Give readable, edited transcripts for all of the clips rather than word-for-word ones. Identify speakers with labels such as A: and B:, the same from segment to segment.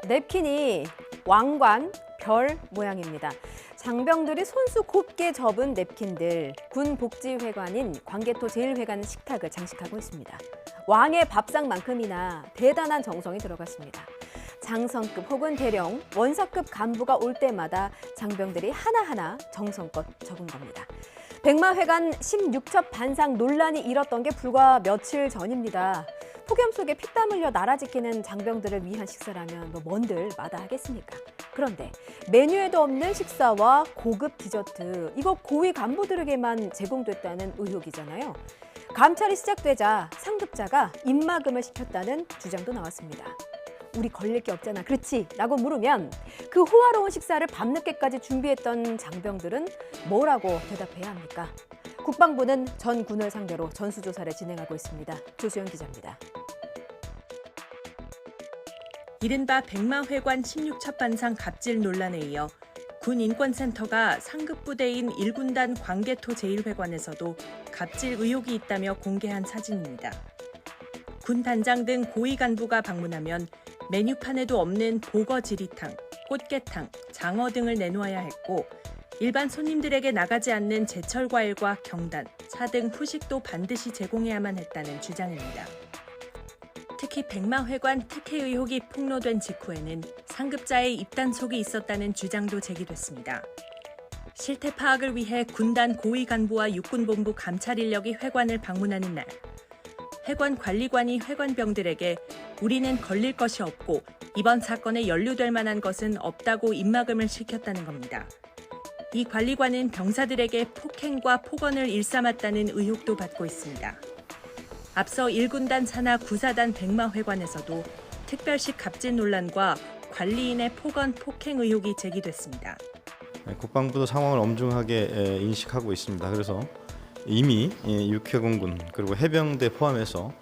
A: 냅킨이 왕관, 별 모양입니다. 장병들이 손수 곱게 접은 냅킨들, 군 복지회관인 광개토 제1회관 식탁을 장식하고 있습니다. 왕의 밥상만큼이나 대단한 정성이 들어갔습니다. 장성급 혹은 대령, 원사급 간부가 올 때마다 장병들이 하나하나 정성껏 적은 겁니다. 백마회관 16첩 반상 논란이 일었던 게 불과 며칠 전입니다. 폭염 속에 피땀 흘려 나라 지키는 장병들을 위한 식사라면 뭔들 마다하겠습니까? 그런데 메뉴에도 없는 식사와 고급 디저트, 이거 고위 간부들에게만 제공됐다는 의혹이잖아요. 감찰이 시작되자 상급자가 입마금을 시켰다는 주장도 나왔습니다. 우리 걸릴 게 없잖아, 그렇지? 라고 물으면 그 호화로운 식사를 밤늦게까지 준비했던 장병들은 뭐라고 대답해야 합니까? 국방부는 전 군을 상대로 전수조사를 진행하고 있습니다. 조수연 기자입니다.
B: 이른바 백마회관 16첩 반상 갑질 논란에 이어 군인권센터가 상급 부대인 1군단 광개토 제1회관에서도 갑질 의혹이 있다며 공개한 사진입니다. 군 단장 등 고위 간부가 방문하면 메뉴판에도 없는 보거 지리탕, 꽃게탕, 장어 등을 내놓아야 했고 일반 손님들에게 나가지 않는 제철 과일과 경단, 차 등 후식도 반드시 제공해야만 했다는 주장입니다. 특히 백마회관 특혜 의혹이 폭로된 직후에는 상급자의 입단속이 있었다는 주장도 제기됐습니다. 실태 파악을 위해 군단 고위 간부와 육군본부 감찰 인력이 회관을 방문하는 날, 회관 관리관이 회관병들에게 우리는 걸릴 것이 없고 이번 사건에 연루될 만한 것은 없다고 입마금을 시켰다는 겁니다. 이 관리관은 병사들에게 폭행과 폭언을 일삼았다는 의혹도 받고 있습니다. 앞서 1군단 산하 9사단 백마회관에서도 특별식 갑질 논란과 관리인의 폭언, 폭행 의혹이 제기됐습니다.
C: 국방부도 상황을 엄중하게 인식하고 있습니다. 그래서 이미 육해공군 그리고 해병대 포함해서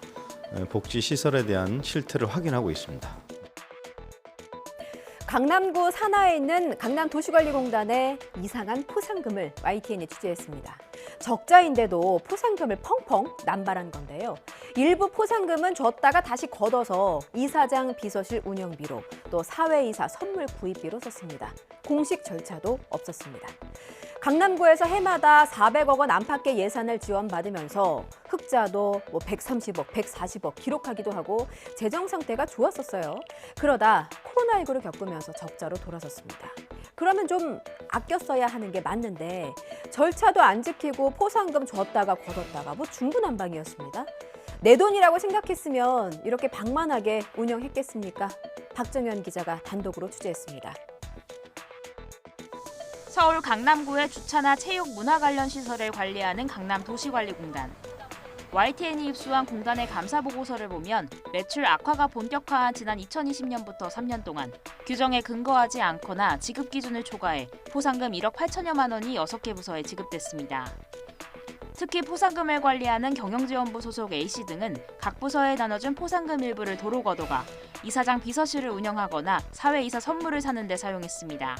C: 복지시설에 대한 실태를 확인하고 있습니다.
A: 강남구 산하에 있는 강남도시관리공단의 이상한 포상금을 YTN이 취재했습니다. 적자인데도 포상금을 펑펑 남발한 건데요. 일부 포상금은 줬다가 다시 걷어서 이사장 비서실 운영비로 또 사회이사 선물 구입비로 썼습니다. 공식 절차도 없었습니다. 강남구에서 해마다 400억 원 안팎의 예산을 지원받으면서 흑자도 130억, 140억 기록하기도 하고 재정 상태가 좋았었어요. 그러다 코로나19를 겪으면서 적자로 돌아섰습니다. 그러면 좀 아껴 써야 하는 게 맞는데 절차도 안 지키고 포상금 줬다가 걷었다가 중구난방이었습니다. 내 돈이라고 생각했으면 이렇게 방만하게 운영했겠습니까? 박정현 기자가 단독으로 취재했습니다.
D: 서울 강남구의 주차나 체육, 문화 관련 시설을 관리하는 강남도시관리공단. YTN이 입수한 공단의 감사 보고서를 보면 매출 악화가 본격화한 지난 2020년부터 3년 동안 규정에 근거하지 않거나 지급 기준을 초과해 포상금 1억 8천여만 원이 6개 부서에 지급됐습니다. 특히 포상금을 관리하는 경영지원부 소속 A씨 등은 각 부서에 나눠준 포상금 일부를 도로 걷어가 이사장 비서실을 운영하거나 사회이사 선물을 사는 데 사용했습니다.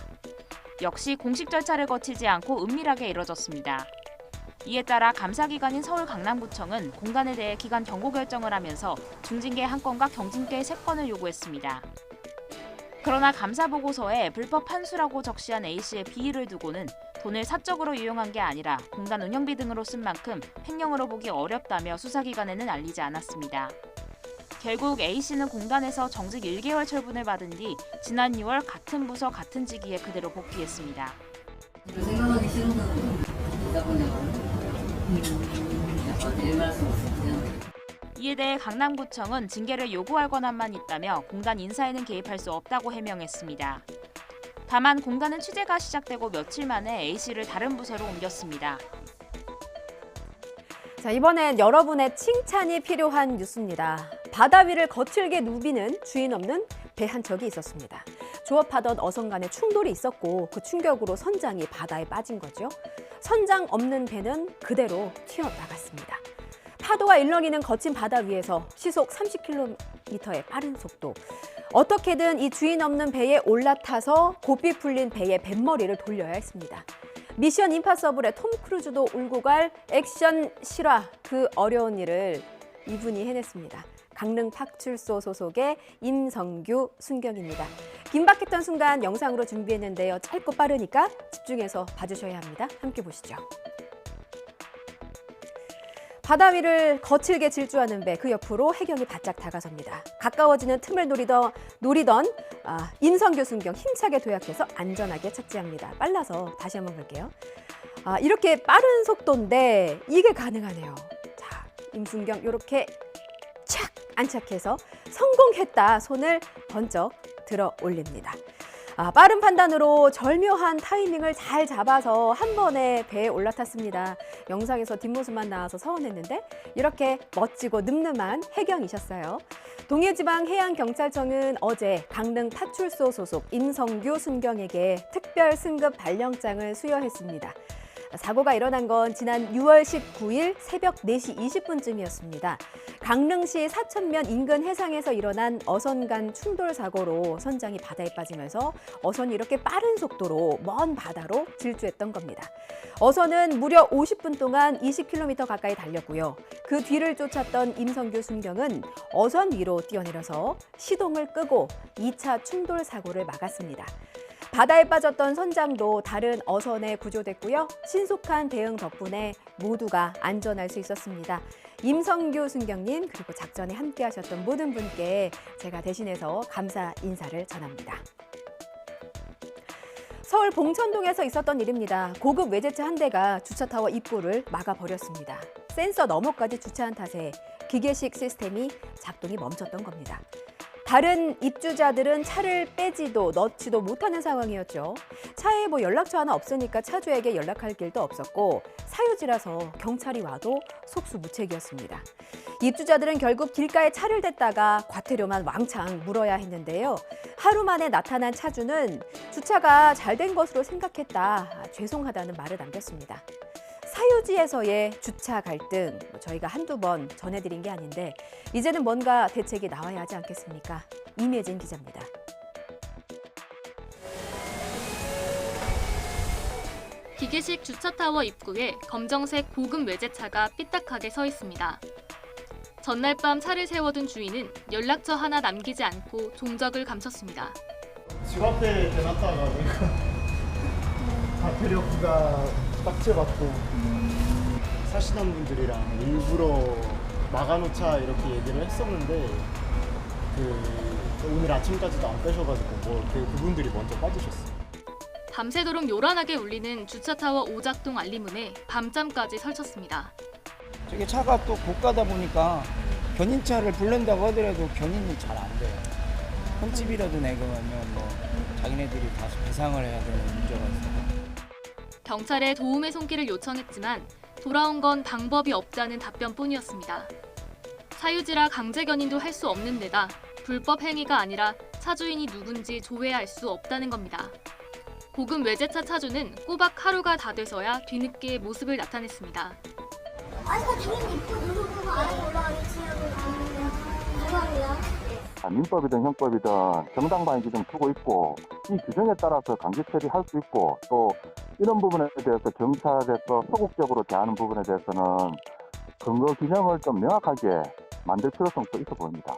D: 역시 공식 절차를 거치지 않고 은밀하게 이뤄졌습니다. 이에 따라 감사기관인 서울 강남구청은 공단에 대해 기관 경고 결정을 하면서 중징계 1건과 경징계 3건을 요구했습니다. 그러나 감사보고서에 불법 판수라고 적시한 A씨의 비위를 두고는 돈을 사적으로 유용한 게 아니라 공단 운영비 등으로 쓴 만큼 횡령으로 보기 어렵다며 수사기관에는 알리지 않았습니다. 결국 A씨는 공단에서 정직 1개월 철분을 받은 뒤 지난 6월 같은 부서 같은 직위에 그대로 복귀했습니다.
E: 생각하기 싫은 건 있다 보냐고. 약간 말씀 없으세요?
D: 이에 대해 강남구청은 징계를 요구할 권한만 있다며 공단 인사에는 개입할 수 없다고 해명했습니다. 다만 공단은 취재가 시작되고 며칠 만에 A씨를 다른 부서로 옮겼습니다.
A: 자, 이번엔 여러분의 칭찬이 필요한 뉴스입니다. 바다 위를 거칠게 누비는 주인 없는 배 한 척이 있었습니다. 조업하던 어선 간에 충돌이 있었고 그 충격으로 선장이 바다에 빠진 거죠. 선장 없는 배는 그대로 튀어나갔습니다. 파도가 일렁이는 거친 바다 위에서 시속 30km의 빠른 속도. 어떻게든 이 주인 없는 배에 올라타서 고삐 풀린 배의 뱃머리를 돌려야 했습니다. 미션 임파서블의 톰 크루즈도 울고 갈 액션 실화, 그 어려운 일을 이분이 해냈습니다. 강릉 파출소 소속의 임성규 순경입니다. 긴박했던 순간 영상으로 준비했는데요. 짧고 빠르니까 집중해서 봐주셔야 합니다. 함께 보시죠. 바다 위를 거칠게 질주하는 배, 그 옆으로 해경이 바짝 다가섭니다. 가까워지는 틈을 노리던 임성규 순경 힘차게 도약해서 안전하게 착지합니다. 빨라서 다시 한번 볼게요. 이렇게 빠른 속도인데 이게 가능하네요. 자, 임순경 이렇게 착 안착해서 성공했다. 손을 번쩍 들어 올립니다. 빠른 판단으로 절묘한 타이밍을 잘 잡아서 한 번에 배에 올라탔습니다. 영상에서 뒷모습만 나와서 서운했는데 이렇게 멋지고 늠름한 해경이셨어요. 동해지방해양경찰청은 어제 강릉 파출소 소속 임성규 순경에게 특별 승급 발령장을 수여했습니다. 사고가 일어난 건 지난 6월 19일 새벽 4시 20분쯤이었습니다. 강릉시 사천면 인근 해상에서 일어난 어선 간 충돌 사고로 선장이 바다에 빠지면서 어선이 이렇게 빠른 속도로 먼 바다로 질주했던 겁니다. 어선은 무려 50분 동안 20km 가까이 달렸고요. 그 뒤를 쫓았던 임성규 순경은 어선 위로 뛰어내려서 시동을 끄고 2차 충돌 사고를 막았습니다. 바다에 빠졌던 선장도 다른 어선에 구조됐고요. 신속한 대응 덕분에 모두가 안전할 수 있었습니다. 임성규 순경님 그리고 작전에 함께하셨던 모든 분께 제가 대신해서 감사 인사를 전합니다. 서울 봉천동에서 있었던 일입니다. 고급 외제차 한 대가 주차타워 입구를 막아버렸습니다. 센서 너머까지 주차한 탓에 기계식 시스템이 작동이 멈췄던 겁니다. 다른 입주자들은 차를 빼지도 넣지도 못하는 상황이었죠. 차에 연락처 하나 없으니까 차주에게 연락할 길도 없었고 사유지라서 경찰이 와도 속수무책이었습니다. 입주자들은 결국 길가에 차를 댔다가 과태료만 왕창 물어야 했는데요. 하루 만에 나타난 차주는 주차가 잘 된 것으로 생각했다. 죄송하다는 말을 남겼습니다. 사유지에서의 주차 갈등 저희가 한두 번 전해드린 게 아닌데 이제는 뭔가 대책이 나와야 하지 않겠습니까? 임혜진 기자입니다.
F: 기계식 주차타워 입구에 검정색 고급 외제차가 삐딱하게 서 있습니다. 전날 밤 차를 세워둔 주인은 연락처 하나 남기지 않고 종적을 감췄습니다.
G: 집 앞에 대놨다가 과태료 부과 딱지받고 사시는 분들이랑 일부러 막아놓자 이렇게 얘기를 했었는데 오늘 아침까지도 안 빼셔가지고 그분들이 먼저 빠지셨어요.
F: 밤새도록 요란하게 울리는 주차타워 오작동 알림음에 밤잠까지 설쳤습니다.
H: 저게 차가 또 고가다 보니까 견인차를 부른다고 하더라도 견인이 잘 안 돼요. 흠집이라도 내거면 자기네들이 다시 배상을 해야 되는 문제가 있어요.
F: 경찰에 도움의 손길을 요청했지만 돌아온 건 방법이 없다는 답변뿐이었습니다. 사유지라 강제 견인도 할 수 없는 데다 불법 행위가 아니라 차주인이 누군지 조회할 수 없다는 겁니다. 고급 외제차 차주는 꼬박 하루가 다 돼서야 뒤늦게 모습을 나타냈습니다.
I: 당연히 입고 누르고 아예 올라가기 지역을 가는데요. 죄송합니다.
J: 민법이든 형법이든 정당방위 기준 두고 있고 이 규정에 따라서 강제 처리할 수 있고 또 이런 부분에 대해서 경찰에서 소극적으로 대하는 부분에 대해서는 근거 규정을 좀 명확하게 만들 필요성도 있어 보입니다.